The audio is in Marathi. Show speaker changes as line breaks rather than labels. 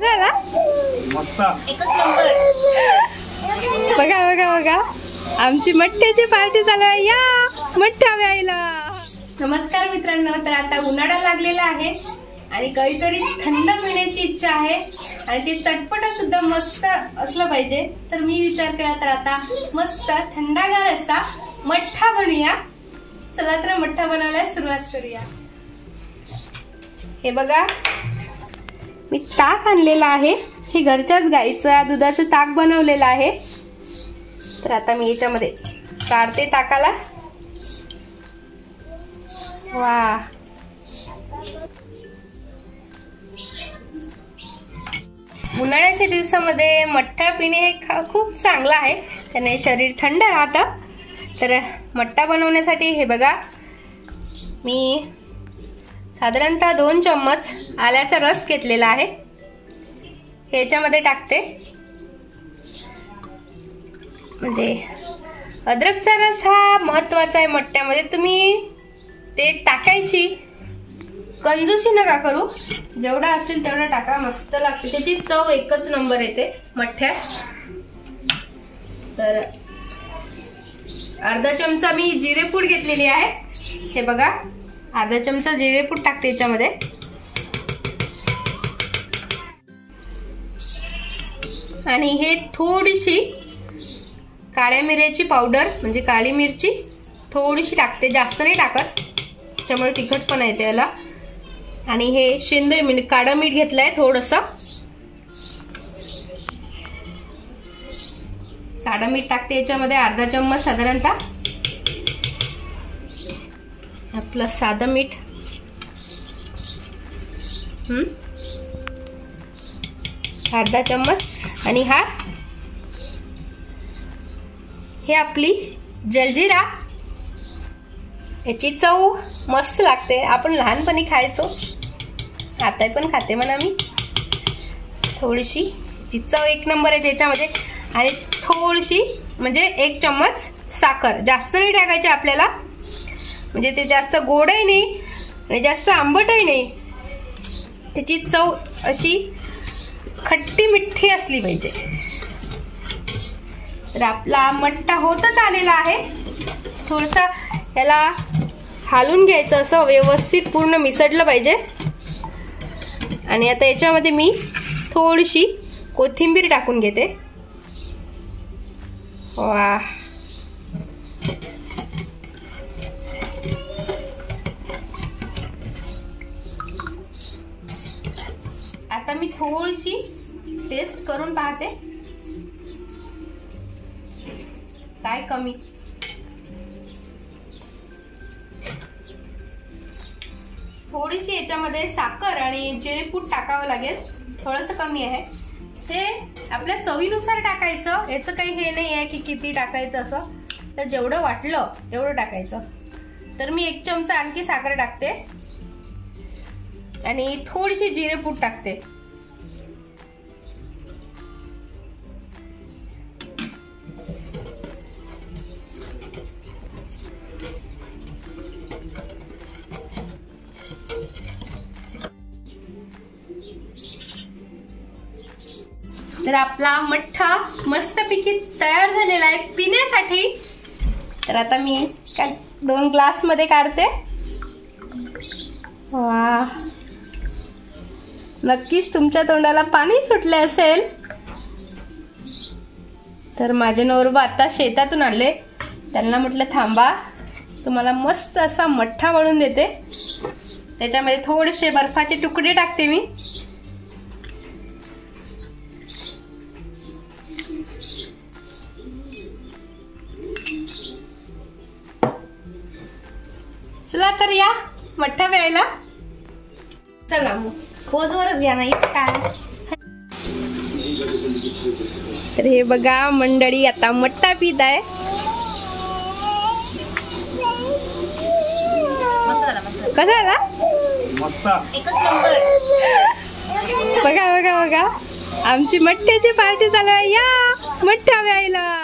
झाला
मस्त
एकच नंबर। बघा बघा बघा आमची मठ्ठ्याची पार्टी चालू आहे, या मठ्ठा प्यायला। नमस्कार मित्रांनो, तर आता उन्हाळा लागलेला आहे आणि काहीतरी थंड पिण्याची इच्छा आहे आणि ते चटपट सुद्धा मस्त असलं पाहिजे। तर मी विचार केला तर आता मस्त थंडगार असा मठ्ठा बनवूया। चला तर मठ्ठा बनवायला सुरुवात करूया। हे बघा मी ताक आणलेला आहे, हे घरच्याच गाईचं दुधाचं ताक बनवलेलं आहे। तर आता मी याच्यामध्ये काढते ताकाला। वा, उन्हाळ्याच्या दिवसामध्ये मठ्ठा पिणे हे खूप चांगलं आहे, त्याने शरीर थंड राहतं। तर मठ्ठा बनवण्यासाठी हे बघा मी साधारणतः 2 चम्मच आल्याचा रस घेतलेला आहे, हे याच्यामध्ये टाकते। म्हणजे अद्रकचा रस हा महत्वाचा आहे मठ्ठ्यामध्ये, तुम्ही ते टाकायची कंजूसी नका करू, जेवढा असेल तेवढा टाका, मस्त लागते, त्याची चव एकच नंबर येते मठ्ठ्यात। तर अर्धा चमचा मी जिरेपूड घेतलेली आहे, हे बघा अर्धा चमचा जिरेपूड टाकते याच्यामध्ये। आणि हे थोडीशी काळ्या मिऱ्याची पावडर म्हणजे काळी मिरची थोडीशी टाकते, जास्त नाही टाकत, त्याच्यामुळे तिखटपणा येते याला। आणि हे शेंदे म्हणजे काळं मीठ घेतलंय थोडंसं, काळं मीठ टाकते याच्यामध्ये अर्धा चम्मच साधारणतः, आपलं साधं मीठ अर्धा चम्मच। आणि हे आपली जलजीरा, याची चव मस्त लागते, आपण लहानपणी खायचो, आता पण खाते म्हणा मी। थोडीशी जी चव एक नंबर आहे त्याच्यामध्ये, आणि थोडीशी म्हणजे 1 चम्मच साखर, जास्त नाही टाकायची आपल्याला, म्हणजे ते जास्त गोडही नाही आणि जास्त आंबटही नाही, त्याची चव अशी खट्टी मिठी असली पाहिजे। तर आपला मठ्ठा होतच आलेला आहे, थोडंसं याला हालून घ्यायचं, असं व्यवस्थित पूर्ण मिसळलं पाहिजे। आणि आता याच्यामध्ये मी थोडीशी कोथिंबीर टाकून घेते। वा, आता मी थोडीशी टेस्ट करून पाहते काय कमी। थोडीशी याच्यामध्ये साखर आणि जिरेपूड टाकावं लागेल, थोडंसं कमी आहे, ते आपल्या चवीनुसार टाकायचं, याचं काही हे नाही आहे की किती टाकायचं असं, तर जेवढं वाटलं तेवढं टाकायचं। तर मी 1 चमचा आणखी साखर टाकते आणि थोडीशी जिरेपूड टाकते। तर आपला मठ्ठा मस्तपैकी तयार झालेला आहे पिण्यासाठी। तर आता मी 2 ग्लास मध्ये काढते। वा, नक्कीच तुमच्या तोंडाला पाणी सुटले असेल। तर माझे नवरोबा आता शेतातून आले, त्यांना म्हटलं थांबा, तुम्हाला मस्त असा मठ्ठा बनवून देते। त्याच्यामध्ये थोडेसे बर्फाचे तुकडे टाकते मी। चला तर या मठ्ठा प्यायला, चला मग पोजवरच घ्या नाही काय। तर हे बघा मंडळी आता मठ्ठा पित आहे। कसा झाला?
मस्त
एकच नंबर। बघा बघा बघा आमची मठ्ठ्याची पार्टी चालू आहे, या मठ्ठा प्यायला।